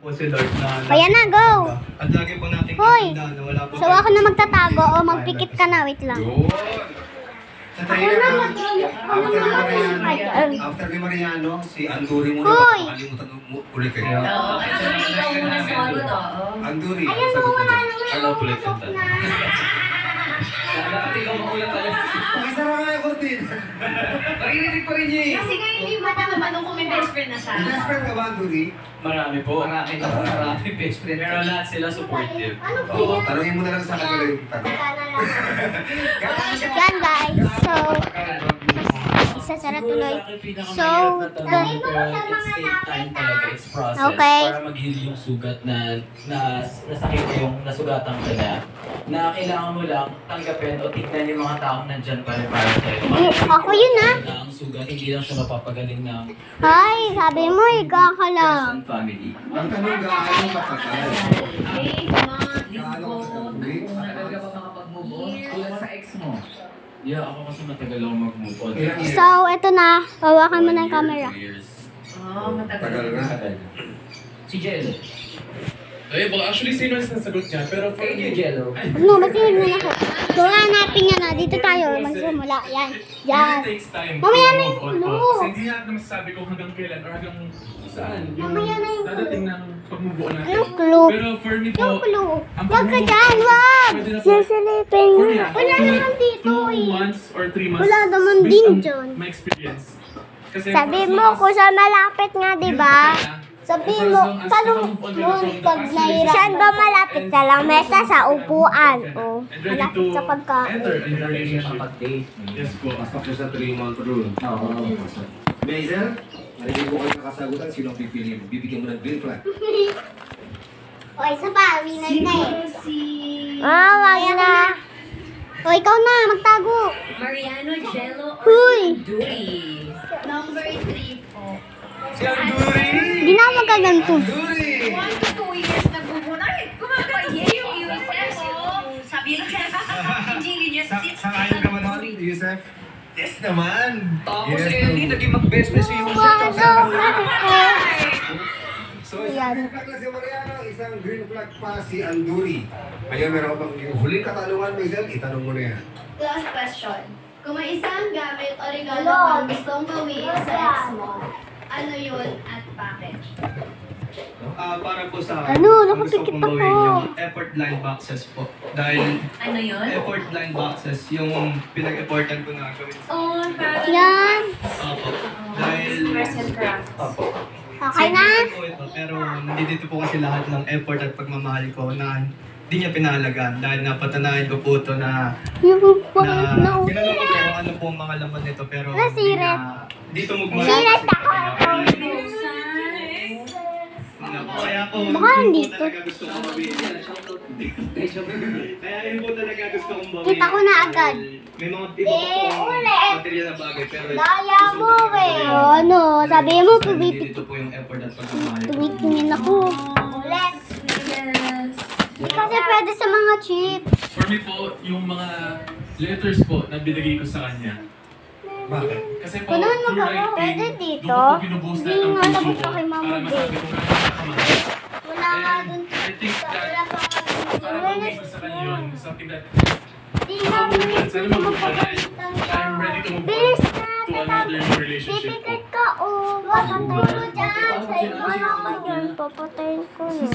po si Lord na... Kaya na, go! At lagi po natin Hoy! katandaan na wala po So ako na magtatago o magpikit ka na, wait lang. Sa tayo after ni Mariano, si Anduri muna. Hoy! Makalimutan mo ulit kayo. Ikaw muna sumagot, oo. Anduri. Ayun mo, wala nang Ano ulit yung na. Ikaw makulat talaga. Pakisara nga yung kurtin. Nakikinig pa rin niya eh. Kasi nga hindi mo pa naman kung may best friend na siya. Best friend ka ba, Anduri? Marami po. Marami best friend. Pero lahat sila supportive. Ano po Oo, yan? tanongin mo na lang sa kanila yung tanong. Yan guys, so isasara tuloy. So, okay. Para mag-heal yung sugat na nasakit yung nasugatan ka na. Na kailangan mo lang tanggapin o tignan yung mga taong nandyan pa rin para sa'yo. Ako yun ah. Na ang sugat, hindi lang siya mapapagaling ng Hi, sabi mo ikaw ka lang. friends and family. Ang tanong, gaano katagal? Hey, month, Gaano katagal? Matagal ka pa makapag-move on? Tulad sa ex mo. Yeah, ako kasi matagal ako mag-move on. Ilang years? So, eto na. Hawakan mo na yung camera. 2 years. Oh, Tagal na. Matagal. Si Jello. Ay, well, actually, sino yung nasagot niya? Pero for Thank you, me, Jello. No, matigil mo na ako. So, hanapin niya na. Dito tayo. Magsimula. Yan. Yan. it takes time Mamaya na move on yung po. clue. Kasi hindi natin masasabi kung hanggang kailan or hanggang saan yung Mamaya na yung dadating ng pag-move on natin. Anong clue? Pero for me po, Yung clue. ang Wag ka pag-move dyan. on, Wag. pwede na po. Sisilipin For mo. me, Wala naman dito 2 eh. months or 3 months. Wala naman based din on dyan. my experience. Kasi Sabi for as mo long as- kung saan malapit nga, di ba? Sabi For as mo, long as tanong nakamove on ka na mo from the pag past nahirap. Saan ba malapit sa lamesa? Sa upuan. O, and ready malapit to sa pagkain. enter in a relationship. Kapag-date. Yes po. Pasok siya sa 3-month rule. Oo. Mazer, narinig ko kayo nakasagutan. Sino ang pipili mo? Bibigyan mo ng green flag. O, isa pa. Winner na eh. si Wag na. O, ikaw na. Magtago. Mariano, Jello, or Huy. Duri. Number 3 po. Si Anduri! Di na magaganto. Anduri! 1 to 2 years nagbubuna. Ay, kumakapaye yung Yusef, oh. Sabi yung hindi niya Sangayon ka man doon, Yusef? Yes naman! Tapos Yes, Ellie, naman. naging mag-best friend si Yusef. So, isang green flag na si Mariano, isang green flag pa si Anduri. Ngayon, meron ka bang yung huling katanungan, Mazel? Itanong mo na yan. Last question. Kung may isang gamit o regalo kang gustong gawin sa ex mo, ano yun at bakit? Para po sa Ano? ang gusto Nakapikit kong ako. gawin yung effort line boxes po. Dahil Ano yun? effort line boxes yung pinag-effortan ko na gawin sa Oh, parang Yan. Opo. Dahil arts and crafts. Opo. Okay na. Simple po ito, pero nandito po kasi lahat ng effort at pagmamahal ko na hindi niya pinahalagaan dahil napatanayan ko po ito na Yung tinanong ko kung ano po ang mga laman nito pero Ano, hindi siret? na dito mugma. Siret ako. Kaya po, Baka yun po dito. talaga gusto kong bawiin. Kaya yun po talaga gusto kong bawiin. Kita ko na agad. May mga iba pa pong material na bagay pero Daya mo eh. O, ano? Sabi mo, pumipit. dito po yung effort at pagmamahal ko. Tumitingin ako. Ulit. Yes. Hindi kasi pwede sa mga chip. For me po, yung mga letters po na binigay ko sa kanya. Bakit? Kasi po, Kung naman through magkakaroon, writing, pwede dito. doon ko po binubuhos Hindi lahat ng nga puso tapos ko na kay Mama para J. masabi ko na nakamahal. Wala nga And dun. I think that Wala pa nga dun. para gawin ko sa kanya yun, something that Hindi nga sana magpapalay. I'm ready to move on Bilis na. to another relationship po. Pipikit ka o. Papatayin ko dyan. Sa ikaw naman yun. Papatayin ko yun.